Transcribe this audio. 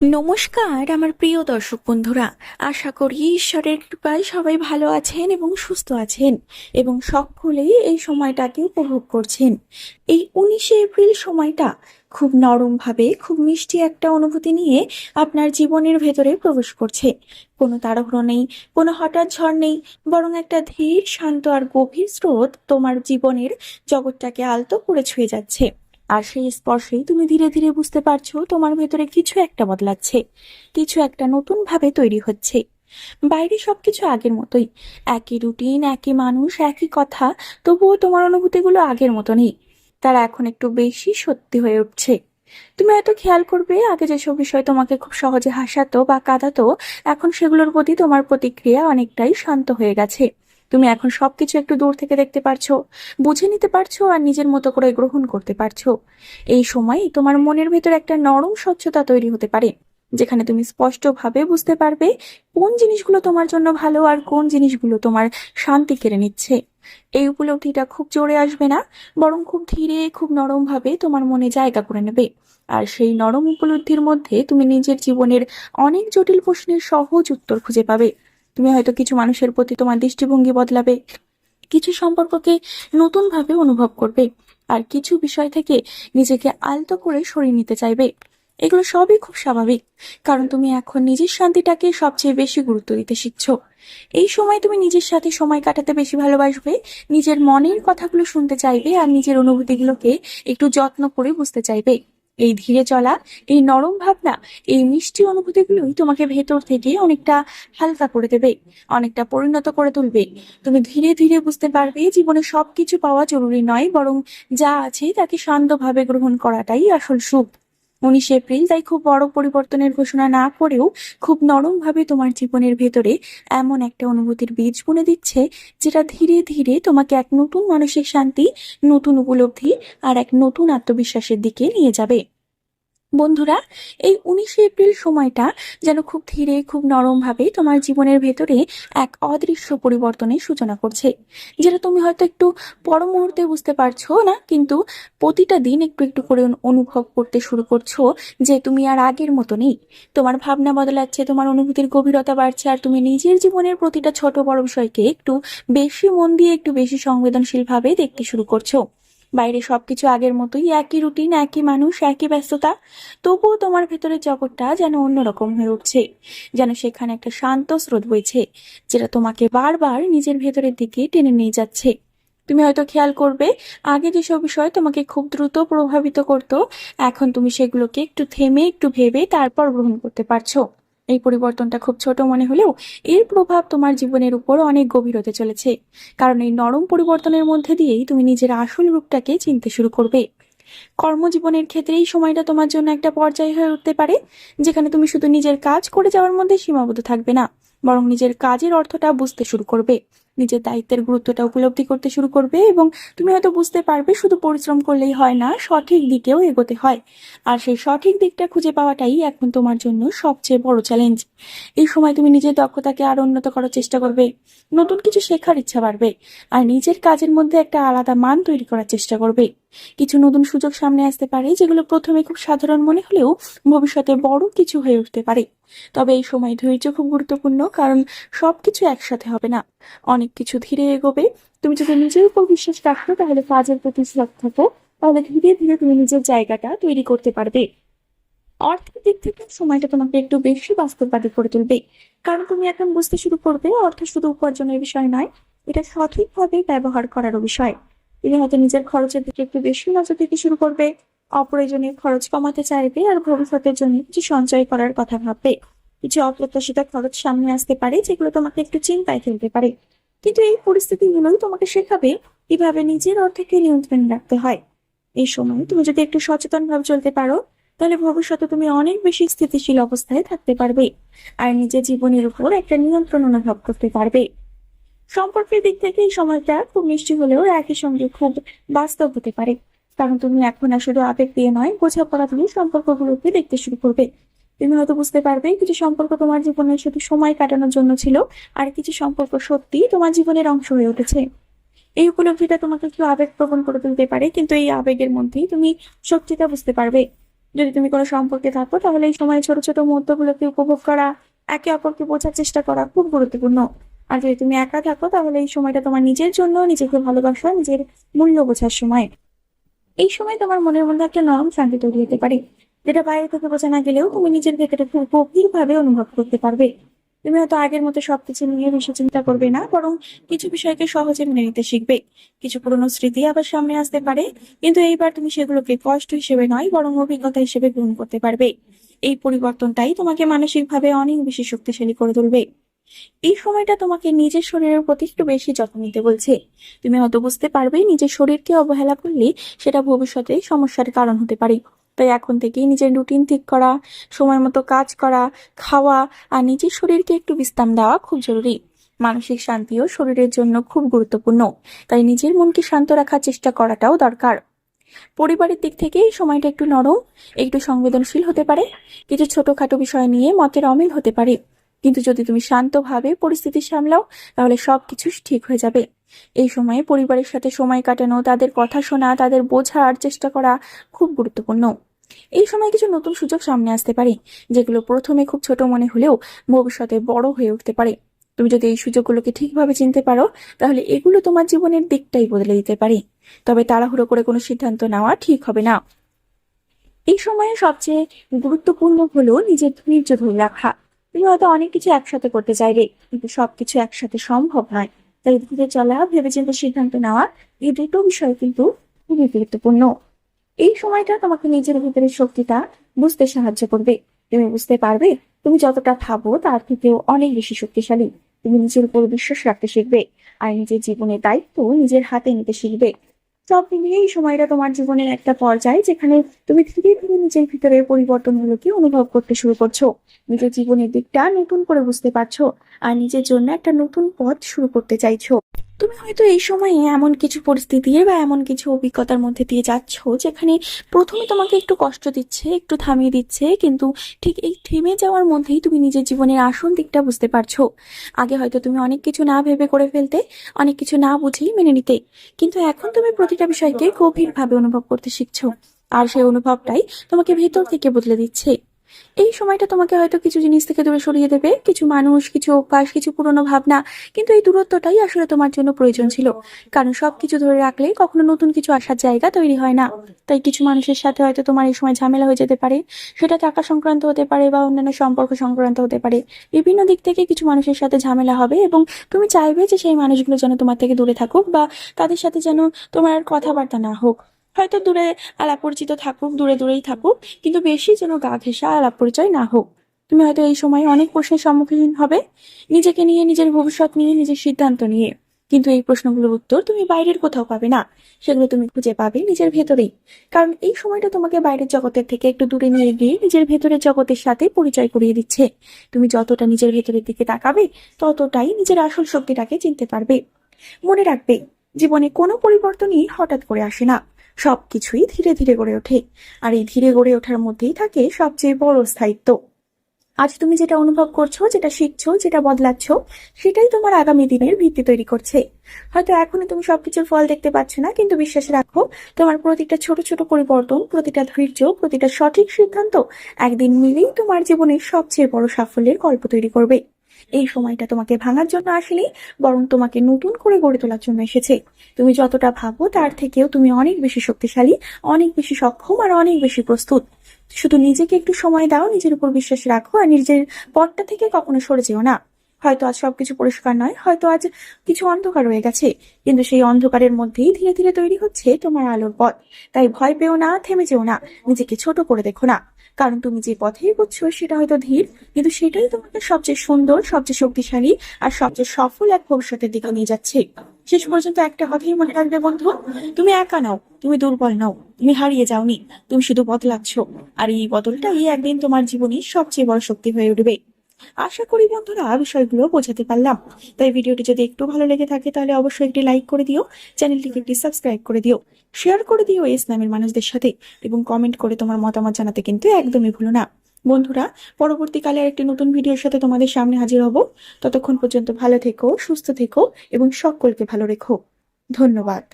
নমস্কার আমার প্রিয় দর্শক বন্ধুরা। আশা করি ঈশ্বরের কৃপায় সবাই ভালো আছেন এবং সুস্থ আছেন এবং সকলেই এই সময়টাকে উপভোগ করছেন। এই 19শে এপ্রিল সময়টা খুব নরমভাবে খুব মিষ্টি একটা অনুভূতি নিয়ে আপনার জীবনের ভেতরে প্রবেশ করছে। কোনো তাড়াহুড়ো নেই, কোনো হঠাৎ ঝড় নেই, বরং একটা ধীর শান্ত আর গভীর স্রোত তোমার জীবনের জগৎটাকে আলতো করে ছুঁয়ে যাচ্ছে। আর সেই স্পর্শেই তুমি ধীরে ধীরে বুঝতে পারছো তোমার ভেতরে কিছু একটা বদলাচ্ছে, কিছু একটা নতুন ভাবে তৈরি হচ্ছে। বাইরে সবকিছু আগের মতোই, একই রুটিন, একই মানুষ, একই কথা, তবুও তোমার অনুভূতিগুলো আগের মতো নেই। তারা এখন একটু বেশি সত্যি হয়ে উঠছে। তুমি হয়তো খেয়াল করবে আগে যেসব বিষয় তোমাকে খুব সহজে হাসাতো বা কাঁদাতো, এখন সেগুলোর প্রতি তোমার প্রতিক্রিয়া অনেকটাই শান্ত হয়ে গেছে। তুমি এখন সবকিছু একটু দূর থেকে দেখতে পারছো, বুঝে নিতে পারছো আর নিজের মতো করে গ্রহণ করতে পারছো। এই সময় তোমার মনের ভেতর একটা নরম স্বচ্ছতা তৈরি হতে পারে, যেখানে তুমি স্পষ্টভাবে বুঝতে পারবে কোন জিনিসগুলো তোমার জন্য ভালো আর কোন জিনিসগুলো তোমার শান্তি কেড়ে নিচ্ছে। এই উপলব্ধিটা খুব জোরে আসবে না, বরং খুব ধীরে খুব নরম ভাবে তোমার মনে জায়গা করে নেবে। আর সেই নরম উপলব্ধির মধ্যে তুমি নিজের জীবনের অনেক জটিল প্রশ্নের সহজ উত্তর খুঁজে পাবে। তুমি হয়তো কিছু মানুষের প্রতি তোমার দৃষ্টিভঙ্গি বদলাবে, কিছু সম্পর্ককে নতুন ভাবে অনুভব করবে, আর কিছু বিষয় থেকে নিজেকে আলতো করে সরিয়ে নিতে চাইবে। এগুলো সবই খুব স্বাভাবিক, কারণ তুমি এখন নিজের শান্তিটাকে সবচেয়ে বেশি গুরুত্ব দিতে শিখছো। এই সময় তুমি নিজের সাথে সময় কাটাতে বেশি ভালোবাসবে, নিজের মনের কথাগুলো শুনতে চাইবে আর নিজের অনুভূতিগুলোকে একটু যত্ন করে বুঝতে চাইবে। এই ধীরে চলা, এই নরম ভাবনা, এই মিষ্টি অনুভূতিগুলোই তোমাকে ভেতর থেকে অনেকটা হালকা করে দেবে, অনেকটা পরিণত করে তুলবে। তুমি ধীরে ধীরে বুঝতে পারবে জীবনে সবকিছু পাওয়া জরুরি নয়, বরং যা আছে তাকে শান্তভাবে গ্রহণ করাটাই আসল সুখ। 19শে এপ্রিল তাই খুব বড় পরিবর্তনের ঘোষণা না করেও খুব নরম ভাবে তোমার জীবনের ভেতরে এমন একটা অনুভূতির বীজ বুনে দিচ্ছে, যেটা ধীরে ধীরে তোমাকে এক নতুন মানসিক শান্তি, নতুন উপলব্ধি আর এক নতুন আত্মবিশ্বাসের দিকে নিয়ে যাবে। বন্ধুরা, এই 19শে এপ্রিল সময়টা যেন খুব ধীরে খুব নরম ভাবে তোমার জীবনের ভেতরে এক অদৃশ্য পরিবর্তনের সূচনা করছে, যেটা তুমি হয়তো একটু পর মুহূর্তে বুঝতে পারছো না, কিন্তু প্রতিটা দিন একটু একটু করে অনুভব করতে শুরু করছো যে তুমি আর আগের মতো নেই। তোমার ভাবনা বদলাচ্ছে, তোমার অনুভূতির গভীরতা বাড়ছে, আর তুমি নিজের জীবনের প্রতিটা ছোট বড় বিষয়কে একটু বেশি মন দিয়ে, একটু বেশি সংবেদনশীল ভাবে দেখতে শুরু করছো। বাইরে সবকিছু আগের মতোই, একই রুটিন, একই মানুষ, একই ব্যস্ততা, তবুও তোমার ভেতরের জগৎটা যেন অন্যরকম হয়ে উঠছে। যেন সেখানে একটা শান্ত স্রোত বইছে, যেটা তোমাকে বারবার নিজের ভেতরের দিকে টেনে নিয়ে যাচ্ছে। তুমি হয়তো খেয়াল করবে আগে যেসব বিষয় তোমাকে খুব দ্রুত প্রভাবিত করতো, এখন তুমি সেগুলোকে একটু থেমে একটু ভেবে তারপর গ্রহণ করতে পারছো। এই পরিবর্তনটা খুব ছোট মনে হলেও এর প্রভাব তোমার জীবনের উপর অনেক গভীর হতে চলেছে, কারণ এই নরম পরিবর্তনের মধ্যে দিয়েই তুমি নিজের আসল রূপটাকে চিনতে শুরু করবে। কর্মজীবনের ক্ষেত্রে এই সময়টা তোমার জন্য একটা পর্যায় হয়ে উঠতে পারে, যেখানে তুমি শুধু নিজের কাজ করে যাওয়ার মধ্যে সীমাবদ্ধ থাকবে না, বরং নিজের কাজের অর্থটা বুঝতে শুরু করবে, নিজের দায়িত্বের গুরুত্বটা উপলব্ধি করতে শুরু করবে, এবং তুমি হয়তো বুঝতে পারবে শুধু পরিশ্রম করলেই হয় না, সঠিক দিকেও এগোতে হয়। আর সেই সঠিক দিকটা খুঁজে পাওয়াটাই এখন তোমার জন্য সবচেয়ে বড় চ্যালেঞ্জ। এই সময় তুমি নিজের দক্ষতাকে আরো উন্নত করার চেষ্টা করবে, নতুন কিছু শেখার ইচ্ছা বাড়বে, আর নিজের কাজের মধ্যে একটা আলাদা মান তৈরি করার চেষ্টা করবে। কিছু নতুন সুযোগ সামনে আসতে পারে, যেগুলো প্রথমে খুব সাধারণ মনে হলেও ভবিষ্যতে বড় কিছু হয়ে উঠতে পারে। তবে এই সময় ধৈর্য খুব গুরুত্বপূর্ণ, কারণ সবকিছু একসাথে হবে না, অনেক কিছু ধীরে এগোবে। তুমি যদি নিজের উপর বিশ্বাস রাখো, তাহলে কাজের প্রতি শ্রদ্ধা থাকো, তাহলে ধীরে ধীরে তুমি নিজের জায়গাটা তৈরি করতে পারবে। অর্থের দিক থেকে সময়টা তোমাকে একটু বেশি বাস্তববাদী করে তুলবে, কারণ তুমি এখন বুঝতে শুরু করবে অর্থ শুধু উপার্জনের বিষয় নয়, এটা সঠিকভাবে ব্যবহার করারও বিষয়। তুমি হয়তো নিজের খরচের দিকে একটু বেশি নজর দিতে শুরু করবে, অপ্রয়োজনীয় খরচ কমাতে চাইবে, আর ভবিষ্যতের জন্য কিছু সঞ্চয় করার কথা ভাববে। কিছু অপ্রত্যাশিত খরচ সামনে আসতে পারে, যেগুলো তোমাকে একটু চিন্তায় ফেলতে পারে, কিন্তু এই পরিস্থিতিগুলোই তোমাকে শেখাবে কিভাবে নিজের অর্থকে নিয়ন্ত্রণে রাখতে হয়। এই সময় তুমি যদি একটু সচেতন ভাবে চলতে পারো, তাহলে ভবিষ্যতে তুমি অনেক বেশি স্থিতিশীল অবস্থায় থাকতে পারবে, আর নিজের জীবনের উপর একটা নিয়ন্ত্রণ অনুভব করতে পারবে। সম্পর্কের দিক থেকে এই সময়টা খুব মিষ্টি হলেও একই সঙ্গে খুব বাস্তব হতে পারে, কারণ তুমি এখন আর শুধু আবেগ দিয়ে নয়, বোঝাপড়া দিয়ে সম্পর্কগুলোকে দেখতে শুরু করবে। তুমি হয়তো বুঝতে পারবে কিছু সম্পর্ক তোমার জীবনে শুধু সময় কাটানোর জন্য ছিল, আর কিছু সম্পর্ক সত্যি তোমার জীবনের অংশ হয়ে উঠেছে। এই উপলব্ধিটা তোমাকে একটু আবেগ প্রবণ করে তুলতে পারে, কিন্তু এই আবেগের মধ্যেই তুমি সত্যিটা বুঝতে পারবে। যদি তুমি কোনো সম্পর্কে থাকো তাহলে এই সময় ছোট ছোট মুহূর্তগুলোকে উপভোগ করা, একে অপরকে বোঝার চেষ্টা করা খুব গুরুত্বপূর্ণ। আর যদি তুমি একা থাকো তাহলে এই সময়টা তোমার নিজের জন্য, নিজেকে ভালোবাসা, নিজের মূল্য বোঝার সময়। এই সময় তোমার মনের মধ্যে একটা নরম শান্তি তৈরি হতে পারে, যেটা বাইরে থেকে বোঝা না গেলেও তুমি নিজের ভেতরে খুব গভীর ভাবে অনুভব করতে পারবে। তুমি হয়তো আগের মতো সবকিছু নিয়ে বেশি চিন্তা করবে না, বরং কিছু বিষয়কে সহজে মেনে নিতে শিখবে। কিছু পুরনো স্মৃতি আবার সামনে আসতে পারে, কিন্তু এইবার তুমি সেগুলোকে কষ্ট হিসেবে নয় বরং অভিজ্ঞতা হিসেবে গ্রহণ করতে পারবে। এই পরিবর্তনটাই তোমাকে মানসিকভাবে অনেক বেশি শক্তিশালী করে তুলবে। এই সময়টা তোমাকে নিজের শরীরের প্রতি একটু বেশি যত্ন নিতে বলছে। তুমি হয়তো বুঝতে পারবে নিজের শরীরকে অবহেলা করলে সেটা ভবিষ্যতে সমস্যার কারণ হতে পারে। তাই এখন থেকেই নিজের রুটিন ঠিক করা, সময় মতো কাজ করা, খাওয়া আর নিজের শরীরকে একটু বিশ্রাম দেওয়া খুব জরুরি। মানসিক শান্তিও শরীরের জন্য খুব গুরুত্বপূর্ণ, তাই নিজের মনকে শান্ত রাখার চেষ্টা করাটাও দরকার। পরিবারের দিক থেকে এই সময়টা একটু নরম, একটু সংবেদনশীল হতে পারে। কিছু ছোটখাটো বিষয় নিয়ে মতের অমিল হতে পারে, কিন্তু যদি তুমি শান্তভাবে পরিস্থিতি সামলাও তাহলে সবকিছু ঠিক হয়ে যাবে। এই সময়ে পরিবারের সাথে সময় কাটানো, তাদের কথা শোনা, তাদের বোঝার চেষ্টা করা খুব গুরুত্বপূর্ণ। এই সময় কিছু নতুন সুযোগ সামনে আসতে পারে, যেগুলো প্রথমে খুব ছোট মনে হলেও ভবিষ্যতে বড় হয়ে উঠতে পারে। তুমি যদি এই সুযোগগুলোকে ঠিকভাবে চিনতে পারো তাহলে এগুলো তোমার জীবনের দিকটাই বদলে দিতে পারে। তবে তাড়াহুড়ো করে কোনো সিদ্ধান্ত নেওয়া ঠিক হবে না। এই সময়ে সবচেয়ে গুরুত্বপূর্ণ হলো নিজের ধৈর্য ধরে রাখা। তুমি হয়তো অনেক কিছু একসাথে করতে চাইবে, কিন্তু সবকিছু একসাথে সম্ভব নয়। তাই ধীরে চলা, ভেবেচিন্তে সিদ্ধান্ত নেওয়া, এই দুটো বিষয় কিন্তু খুবই গুরুত্বপূর্ণ। এই সময়টা তোমাকে নিজের ভিতরের শক্তিটা বুঝতে সাহায্য করবে। তুমি বুঝতে পারবে তুমি যতটা ভাবো তার থেকেও অনেক বেশি শক্তিশালী। তুমি নিজের উপর বিশ্বাস রাখতে শিখবে, আর নিজের জীবনের দায়িত্ব নিজের হাতে নিতে শিখবে। সব মিলিয়ে এই সময়টা তোমার জীবনের একটা পর্যায়, যেখানে তুমি ধীরে ধীরে নিজের ভিতরের পরিবর্তনগুলোকে অনুভব করতে শুরু করছো, নিজের জীবনের দিকটা নতুন করে বুঝতে পারছো, আর নিজের জন্য একটা নতুন পথ শুরু করতে চাইছো। তুমি হয়তো এই সময়ে এমন কিছু পরিস্থিতি বা এমন কিছু অভিজ্ঞতার মধ্যে দিয়ে যাচ্ছ যেখানে প্রথমে তোমাকে একটু কষ্ট দিচ্ছে, একটু থামিয়ে দিচ্ছে, কিন্তু ঠিক এই থেমে যাওয়ার মধ্যেই তুমি নিজের জীবনের আসল দিকটা বুঝতে পারছো। আগে হয়তো তুমি অনেক কিছু না ভেবে করে ফেলতে, অনেক কিছু না বুঝেই মেনে নিতে, কিন্তু এখন তুমি প্রতিটা বিষয়কে গভীরভাবে অনুভব করতে শিখছো, আর সেই অনুভবটাই তোমাকে ভেতর থেকে বদলে দিচ্ছে। এই সময়টা তোমাকে হয়তো কিছু জিনিস থেকে দূরে সরিয়ে দেবে, কিছু মানুষ, কিছু অভ্যাস, কিছু পুরনো ভাবনা, কিন্তু এই দূরত্বটাই আসলে তোমার জন্য প্রয়োজন ছিল। কারণ সবকিছু ধরে রাখলে কখনো নতুন কিছু আসার জায়গা তৈরি হয় না। তাই কিছু মানুষের সাথে হয়তো তোমার এই সময় ঝামেলা হয়ে যেতে পারে, সেটা টাকা সংক্রান্ত হতে পারে বা অন্যান্য সম্পর্ক সংক্রান্ত হতে পারে। বিভিন্ন দিক থেকে কিছু মানুষের সাথে ঝামেলা হবে এবং তুমি চাইবে যে সেই মানুষগুলো যেন তোমার থেকে দূরে থাকুক, বা তাদের সাথে যেন তোমার আর কথাবার্তা না হোক। হয়তো দূরে আলাপ পরিচিত থাকুক, দূরে দূরেই থাকুক, কিন্তু বেশি যেন গা ঘেঁষা আলাপ পরিচয় না হোক। তুমি হয়তো এই সময় অনেক প্রশ্নের সম্মুখীন হবে, নিজেকে নিয়ে, নিজের ভবিষ্যৎ নিয়ে, নিজের সিদ্ধান্ত নিয়ে। কিন্তু এই প্রশ্নগুলোর উত্তর তুমি বাইরের কোথাও পাবে না, সেগুলো তুমি খুঁজে পাবে নিজের ভেতরেই। কারণ এই সময়টা তোমাকে বাইরের জগতের থেকে একটু দূরে নিয়ে গিয়ে নিজের ভেতরের জগতের সাথে পরিচয় করিয়ে দিচ্ছে। তুমি যতটা নিজের ভেতরের দিকে তাকাবে ততটাই নিজের আসল শক্তিটাকে চিনতে পারবে। মনে রাখবে, জীবনে কোনো পরিবর্তনই হঠাৎ করে আসে না, সবকিছুই ধীরে ধীরে গড়ে ওঠে। আর এই ধীরে গড়ে ওঠার মধ্যেই থাকে সবচেয়ে বড় স্থায়িত্ব। আজ তুমি যেটা অনুভব করছো, যেটা শিখছো, যেটা বদলাচ্ছ, সেটাই তোমার আগামী দিনের ভিত্তি তৈরি করছে। হয়তো এখনো তুমি সবকিছুর ফল দেখতে পাচ্ছ না, কিন্তু বিশ্বাস রাখো, তোমার প্রতিটা ছোট ছোট পরিবর্তন, প্রতিটা ধৈর্য, প্রতিটা সঠিক সিদ্ধান্ত একদিন মিলেই তোমার জীবনের সবচেয়ে বড় সাফল্যের গল্প তৈরি করবে। এই সময়টা তোমাকে ভাঙার জন্য আসেনি, বরং তোমাকে নতুন করে গড়ে তোলার জন্য এসেছে। তুমি যতটা ভাবো তার থেকেও তুমি অনেক বেশি শক্তিশালী, অনেক বেশি সক্ষম, আর অনেক বেশি প্রস্তুত। শুধু নিজেকে একটু সময় দাও, নিজের উপর বিশ্বাস রাখো, আর নিজের পথটা থেকে কখনো সরে যেও না। হয়তো আজ সবকিছু পরিষ্কার নয়, হয়তো আজ কিছু অন্ধকার হয়ে গেছে, কিন্তু সেই অন্ধকারের মধ্যেই ধীরে ধীরে তৈরি হচ্ছে তোমার আলোর পথ। তাই ভয় পেও না, থেমে যেও না, নিজেকে ছোট করে দেখো না। কারণ তুমি যে পথে এগোচ্ছ সেটা হয়তো ধীর, কিন্তু সেটাই তোমাকে সবচেয়ে সুন্দর, সবচেয়ে শক্তিশালী আর সবচেয়ে সফল এক ভবিষ্যতের দিকে নিয়ে যাচ্ছে। শেষ পর্যন্ত একটা কথাই মনে রাখবে বন্ধু, তুমি একা নাও, তুমি দুর্বল নাও, তুমি হারিয়ে যাওনি, তুমি শুধু বদলাচ্ছ। আর এই বদলটাই একদিন তোমার জীবনের সবচেয়ে বড় শক্তি হয়ে উঠবে। আশা করি বন্ধুরা বিষয়গুলো বোঝাতে পারলাম। তাই ভিডিওটি যদি একটু ভালো লেগে থাকে তাহলে অবশ্যই একটি লাইক করে দিও, চ্যানেলটিকে একটি সাবস্ক্রাইব করে দিও, শেয়ার করে দিও এই ইসলামের মানুষদের সাথে, এবং কমেন্ট করে তোমার মতামত জানাতে কিন্তু একদমই ভুলো না। বন্ধুরা, পরবর্তীকালে একটি নতুন ভিডিওর সাথে তোমাদের সামনে হাজির হব। ততক্ষণ পর্যন্ত ভালো থেকো, সুস্থ থেকো এবং সকলকে ভালো রেখো। ধন্যবাদ।